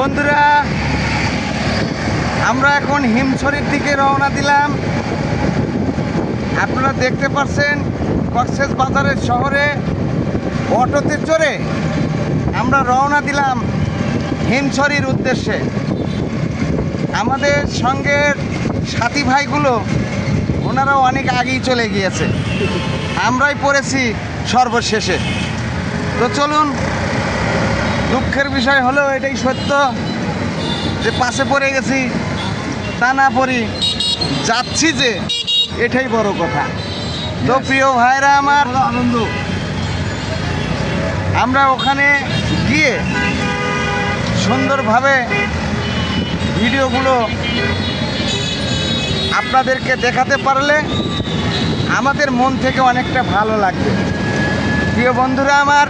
বন্ধুরা, আমরা এখন হিমছড়ির দিকে রওনা দিলাম। আপনারা দেখতে পাচ্ছেন কক্সবাজারের শহরে অটোতে চড়ে আমরা রওনা দিলাম হিমছড়ির উদ্দেশ্যে। আমাদের সঙ্গের সাথী ভাইগুলো ওনারাও অনেক আগেই চলে গিয়েছে, আমরাই পড়েছি সর্বশেষে। তো চলুন, দুঃখের বিষয় হলো এটাই সত্য যে পাশে পড়ে গেছি তা না পড়ি, যাচ্ছি যে এটাই বড় কথা। তো প্রিয় ভাইরা আমার, আনন্দ আমরা ওখানে গিয়ে সুন্দরভাবে ভিডিওগুলো আপনাদেরকে দেখাতে পারলে আমাদের মন থেকে অনেকটা ভালো লাগবে। প্রিয় বন্ধুরা আমার,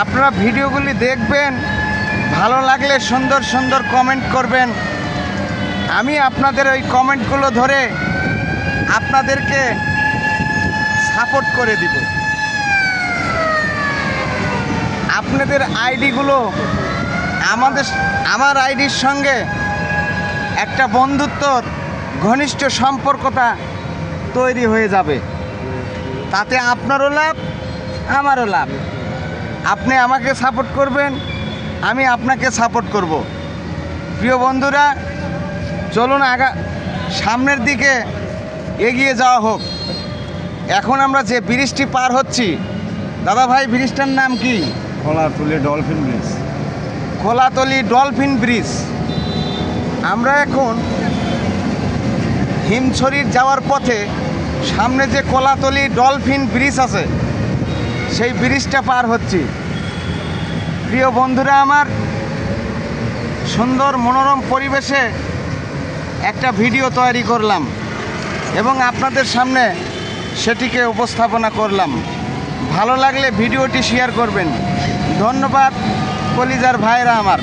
আপনারা ভিডিওগুলি দেখবেন, ভালো লাগলে সুন্দর সুন্দর কমেন্ট করবেন। আমি আপনাদের ওই কমেন্টগুলো ধরে আপনাদেরকে সাপোর্ট করে দিব। আপনাদের আইডিগুলো আমার আইডির সঙ্গে একটা বন্ধুত্বর ঘনিষ্ঠ সম্পর্কতা তৈরি হয়ে যাবে। তাতে আপনারও লাভ, আমারও লাভ। আপনি আমাকে সাপোর্ট করবেন, আমি আপনাকে সাপোর্ট করব। প্রিয় বন্ধুরা, চলুন সামনের দিকে এগিয়ে যাওয়া হোক। এখন আমরা যে ব্রিজটি পার হচ্ছি, দাদা ভাই ব্রিজটার নাম কি? Kholatoli dolphin bridge. Kholatoli dolphin bridge. আমরা এখন হিমছড়ির যাওয়ার পথে সামনে যে খোলাতলি ডলফিন ব্রিজ আছে সেই ব্রিজটা পার হচ্ছি। প্রিয় বন্ধুরা আমার, সুন্দর মনোরম পরিবেশে একটা ভিডিও তৈরি করলাম এবং আপনাদের সামনে সেটিকে উপস্থাপনা করলাম। ভালো লাগলে ভিডিওটি শেয়ার করবেন। ধন্যবাদ কলিজার ভাইরা আমার।